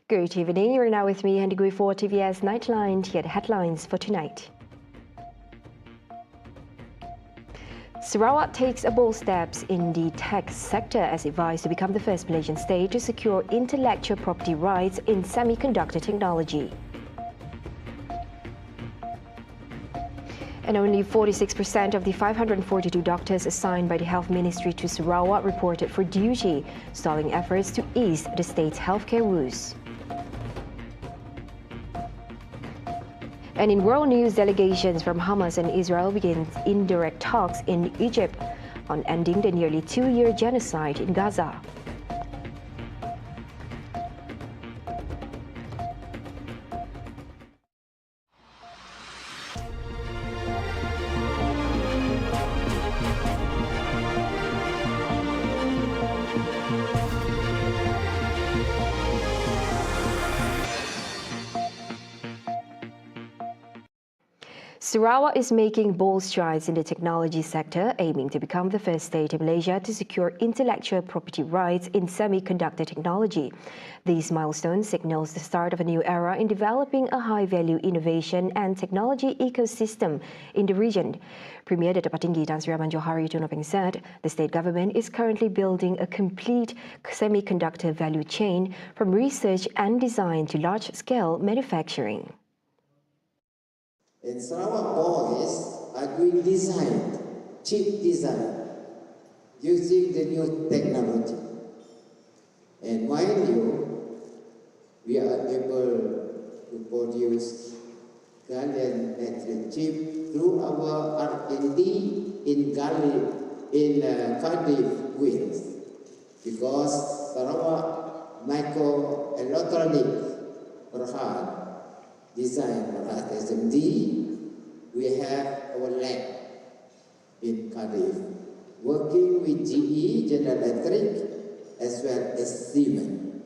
Good evening, you're now with me, Handy for TVS Nightline. Here are the headlines for tonight. Sarawak takes a bold steps in the tech sector as it vies to become the first Malaysian state to secure intellectual property rights in semiconductor technology. And only 46% of the 542 doctors assigned by the Health Ministry to Sarawak reported for duty, stalling efforts to ease the state's healthcare woes. And in world news, delegations from Hamas and Israel begin indirect talks in Egypt on ending the nearly 2-year genocide in Gaza. Sarawak is making bold strides in the technology sector, aiming to become the first state in Malaysia to secure intellectual property rights in semiconductor technology. These milestones signals the start of a new era in developing a high-value innovation and technology ecosystem in the region. Premier Dato' Patinggi Tan Sri Rahman Johari Tunopeng said the state government is currently building a complete semiconductor value chain from research and design to large-scale manufacturing. And Sarawak boys are doing design, chip design, using the new technology. And mind you, we are able to produce gallium nitride chip through our R&D in Cardiff, Queens, because Sarawak microelectronics Perhan design Perhan SMD, we have our lab in Cardiff, working with GE, General Electric, as well as Siemens.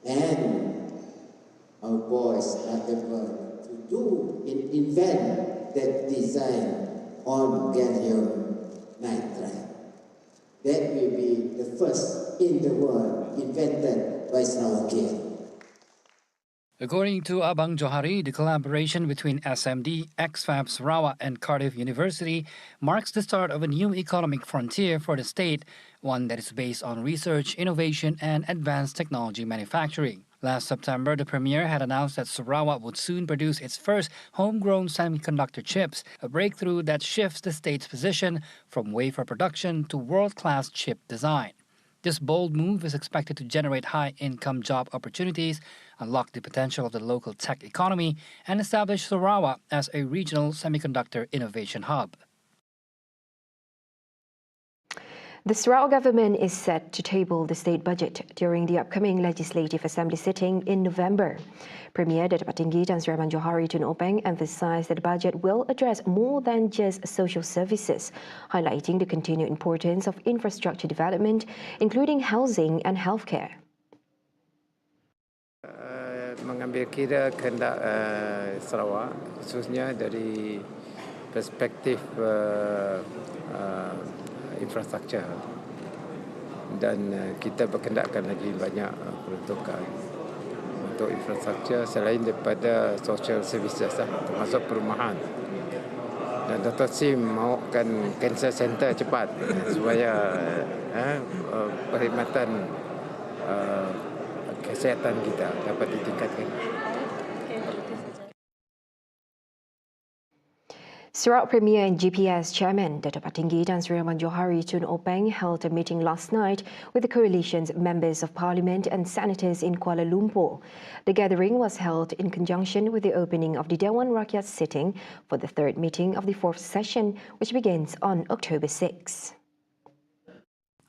And our boys are able to invent that design on gallium nitride. That will be the first in the world invented by Sarawakian. According to Abang Johari, the collaboration between SMD, XFAB Sarawak and Cardiff University marks the start of a new economic frontier for the state, one that is based on research, innovation and advanced technology manufacturing. Last September, the Premier had announced that Sarawak would soon produce its first homegrown semiconductor chips, a breakthrough that shifts the state's position from wafer production to world-class chip design. This bold move is expected to generate high-income job opportunities, unlock the potential of the local tech economy, and establish Sarawak as a regional semiconductor innovation hub. The Sarawak government is set to table the state budget during the upcoming Legislative Assembly sitting in November. Premier Dato' Patinggi Tan Sri Rahman Johari Tunopeng emphasised that the budget will address more than just social services, highlighting the continued importance of infrastructure development, including housing and healthcare. Mengambil kira kehendak Sarawak, khususnya dari perspektif infrastruktur, dan kita berkendakkan lagi banyak peruntukan untuk infrastruktur selain daripada social services, termasuk perumahan. Dan Dr. Sim mahukan cancer center cepat supaya perkhidmatan kesihatan kita dapat ditingkatkan. Sarawak Premier and GPS Chairman Dato' Patinggi Tan Sri Rahman Johari Tunopeng held a meeting last night with the coalition's members of parliament and senators in Kuala Lumpur. The gathering was held in conjunction with the opening of the Dewan Rakyat sitting for the third meeting of the fourth session, which begins on October 6.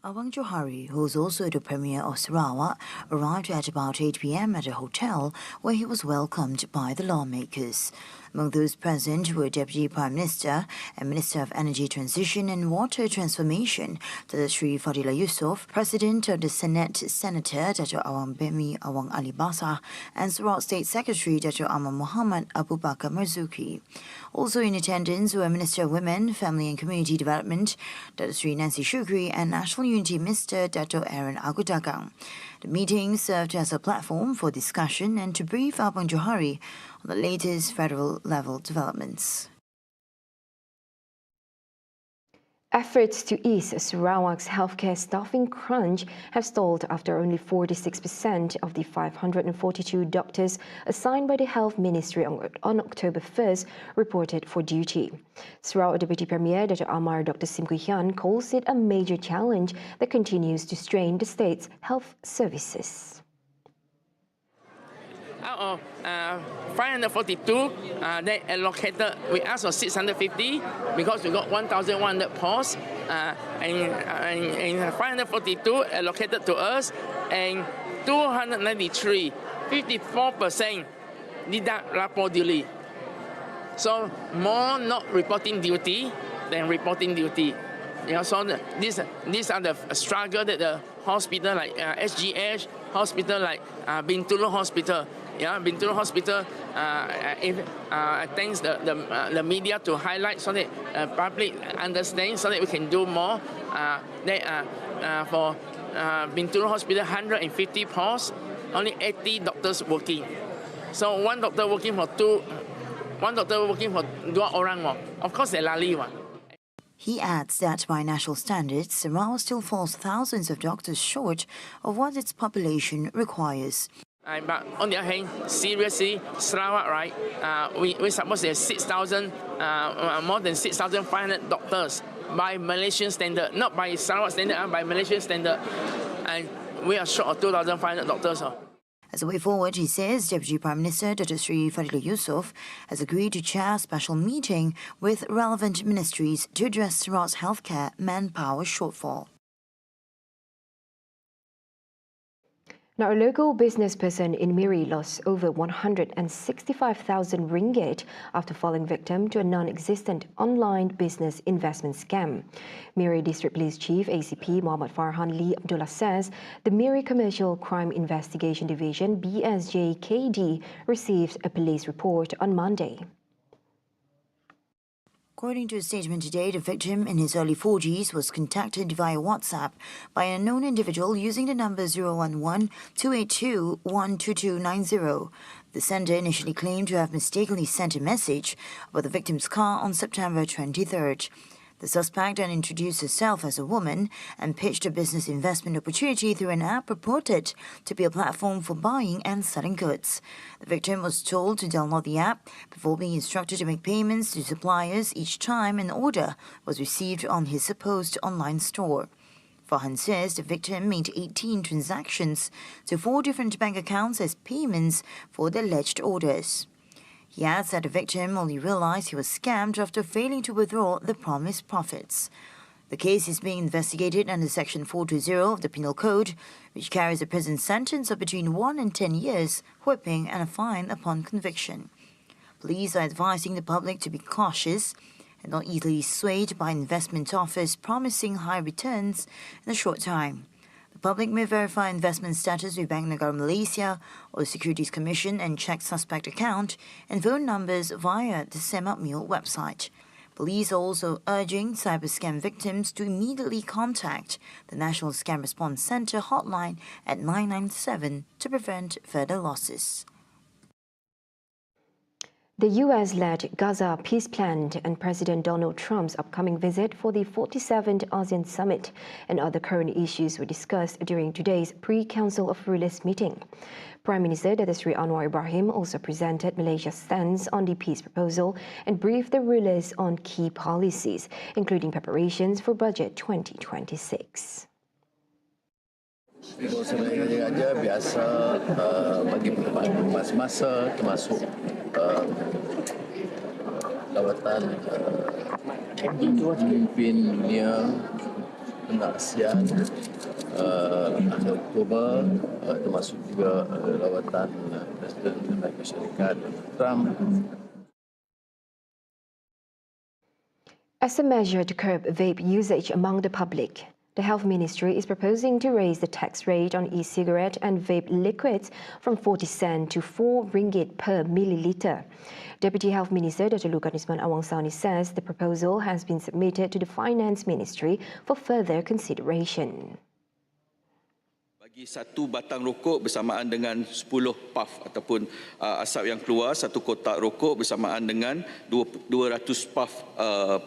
Abang Johari, who is also the Premier of Sarawak, arrived at about 8 p.m. at a hotel where he was welcomed by the lawmakers. Among those present were Deputy Prime Minister and Minister of Energy Transition and Water Transformation, Dato' Sri Fadilah Yusof, President of the Senate, Senator Dato' Awang Bemi Awang Ali Basah, and Sarawak State Secretary Dato' Ahmad Muhammad Abu Bakar Marzuki. Also in attendance were Minister of Women, Family and Community Development, Dato' Sri Nancy Shukri, and National Unity Minister Dato' Aaron Agudagang. The meeting served as a platform for discussion and to brief Abang Johari on the latest federal-level developments. Efforts to ease Sarawak's healthcare staffing crunch have stalled after only 46% of the 542 doctors assigned by the Health Ministry on October 1st reported for duty. Sarawak Deputy Premier Dr. Amar Dr. Sim Kui Hian calls it a major challenge that continues to strain the state's health services. Out of 542, they allocated, we asked for 650 because we got 1,100 posts, and 542 allocated to us, and 293, 54% deduct lapor duty. So more not reporting duty than reporting duty. You know, so these are the struggle that the hospital like SGH, hospital like Bintulu Hospital. Yeah, Bintulu Hospital. Thanks the media to highlight so that public understand, so that we can do more. For Bintulu Hospital, 150 posts, only 80 doctors working. So one doctor working for dua orang. Of course, they lali one. He adds that by national standards, Sarawak still falls thousands of doctors short of what its population requires. But on the other hand, seriously, Sarawak, right? We're supposed to have 6,000, more than 6,500 doctors by Malaysian standard, not by Sarawak standard, by Malaysian standard, and we are short of 2,500 doctors. As a way forward, he says Deputy Prime Minister Dr. Sri Fadilur Yusof has agreed to chair a special meeting with relevant ministries to address Sarawak's healthcare manpower shortfall. Now, a local business person in Miri lost over 165,000 ringgit after falling victim to a non-existent online business investment scam. Miri District Police Chief ACP Muhammad Farhan Lee Abdullah says the Miri Commercial Crime Investigation Division BSJKD received a police report on Monday. According to a statement today, the victim in his early 40s was contacted via WhatsApp by an unknown individual using the number 011-282-12290. The sender initially claimed to have mistakenly sent a message about the victim's car on September 23rd. The suspect then introduced herself as a woman and pitched a business investment opportunity through an app purported to be a platform for buying and selling goods. The victim was told to download the app before being instructed to make payments to suppliers each time an order was received on his supposed online store. Farhan says the victim made 18 transactions to 4 different bank accounts as payments for the alleged orders. He adds that the victim only realized he was scammed after failing to withdraw the promised profits. The case is being investigated under Section 420 of the Penal Code, which carries a prison sentence of between 1 and 10 years, whipping and a fine upon conviction. Police are advising the public to be cautious and not easily swayed by investment offers promising high returns in a short time. The public may verify investment status with Bank Negara Malaysia or the Securities Commission and check suspect account and phone numbers via the SEMICONDUCTOR website. Police are also urging cyber scam victims to immediately contact the National Scam Response Centre hotline at 997 to prevent further losses. The US-led Gaza peace plan and President Donald Trump's upcoming visit for the 47th ASEAN Summit and other current issues were discussed during today's pre-Council of Rulers meeting. Prime Minister Datuk Seri Anwar Ibrahim also presented Malaysia's stance on the peace proposal and briefed the rulers on key policies, including preparations for Budget 2026. Sebenarnya aja biasa bagi masa termasuk lawatan pemimpin dunia kena ASEAN akhir Oktober, termasuk juga lawatan Presiden Amerika Syarikat Trump. As a measure to curb vape usage among the public, the Health Ministry is proposing to raise the tax rate on e-cigarette and vape liquids from 40 cents to 4 ringgit per milliliter. Deputy Health Minister Dr. Lukan Isman Awangsani says the proposal has been submitted to the Finance Ministry for further consideration. Bagi satu batang rokok bersamaan dengan 10 puff ataupun asap yang keluar, satu kotak rokok bersamaan dengan 200 puff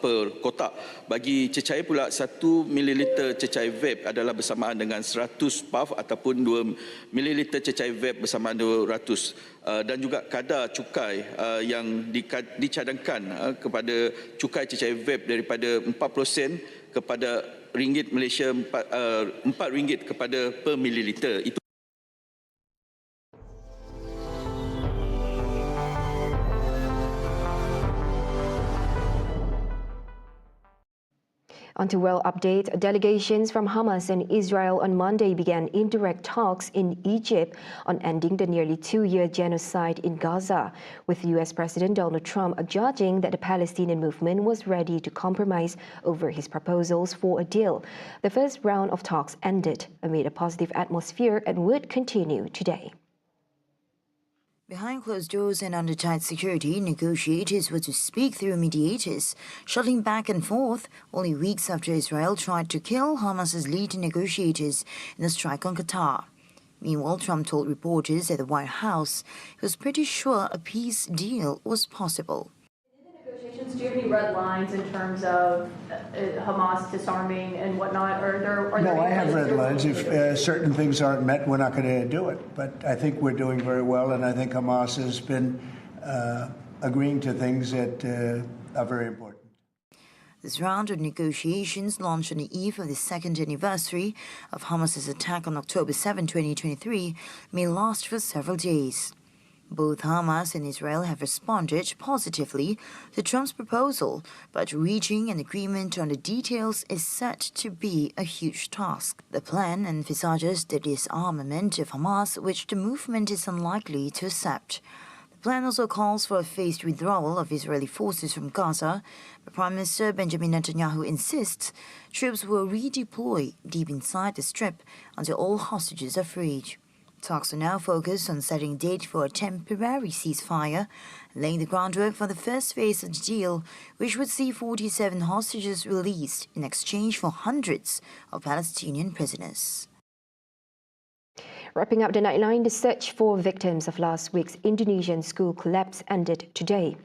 per kotak. Bagi cecair pula, 1 mililiter cecair vape adalah bersamaan dengan 100 puff ataupun 2 mililiter cecair vape bersamaan 200. Dan juga kadar cukai yang dicadangkan kepada cukai cecair vape daripada 40 sen kepada ringgit Malaysia, RM4 kepada per mililiter. Itu On to world update. Delegations from Hamas and Israel on Monday began indirect talks in Egypt on ending the nearly 2-year genocide in Gaza, with US President Donald Trump judging that the Palestinian movement was ready to compromise over his proposals for a deal. The first round of talks ended amid a positive atmosphere and would continue today. Behind closed doors and under tight security, negotiators were to speak through mediators, shuttling back and forth only weeks after Israel tried to kill Hamas's lead negotiators in a strike on Qatar. Meanwhile, Trump told reporters at the White House he was pretty sure a peace deal was possible. Do you have any red lines in terms of Hamas disarming and whatnot? Are there no, I have red lines. If certain things aren't met, we're not going to do it. But I think we're doing very well, and I think Hamas has been agreeing to things that are very important. This round of negotiations, launched on the eve of the second anniversary of Hamas's attack on October 7, 2023, may last for several days. Both Hamas and Israel have responded positively to Trump's proposal, but reaching an agreement on the details is set to be a huge task. The plan envisages the disarmament of Hamas, which the movement is unlikely to accept. The plan also calls for a phased withdrawal of Israeli forces from Gaza, but Prime Minister Benjamin Netanyahu insists troops will redeploy deep inside the strip until all hostages are freed. Talks are now focused on setting a date for a temporary ceasefire, laying the groundwork for the first phase of the deal, which would see 47 hostages released in exchange for hundreds of Palestinian prisoners. Wrapping up the Nightline, the search for victims of last week's Indonesian school collapse ended today,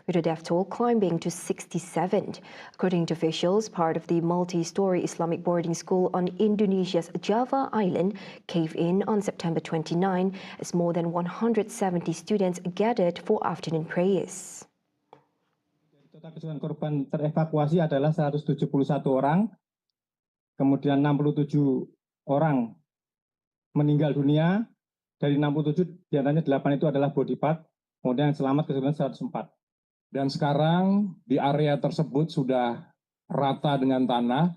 with the death toll climbing to 67. According to officials, part of the multi-story Islamic boarding school on Indonesia's Java Island caved in on September 29 as more than 170 students gathered for afternoon prayers. Total keseluruhan korban terevakuasi adalah 171 orang, kemudian 67 orang meninggal dunia. Dari 67 diantaranya 8 itu adalah body part, kemudian yang selamat keseluruhan 104. Dan sekarang di area tersebut sudah rata dengan tanah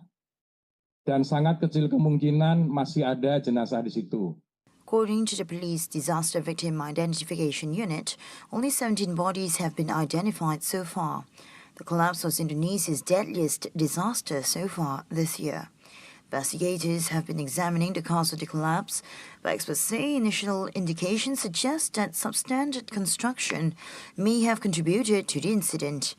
dan sangat kecil kemungkinan masih ada jenazah di situ. According to the Police Disaster Victim Identification Unit, only 17 bodies have been identified so far. The collapse was Indonesia's deadliest disaster so far this year. Investigators have been examining the cause of the collapse, but experts say initial indications suggest that substandard construction may have contributed to the incident.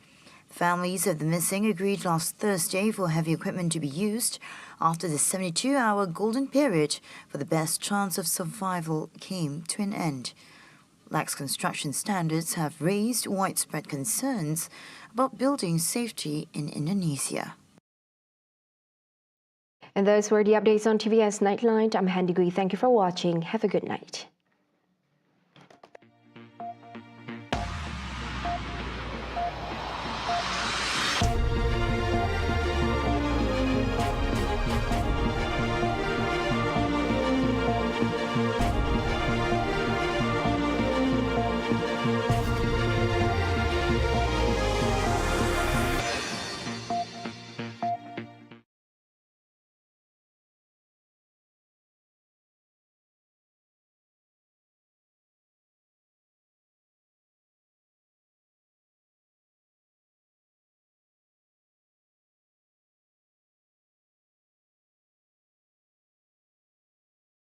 Families of the missing agreed last Thursday for heavy equipment to be used after the 72-hour golden period for the best chance of survival came to an end. Lax construction standards have raised widespread concerns about building safety in Indonesia. And those were the updates on TVS Nightline. I'm Handy Gui. Thank you for watching. Have a good night.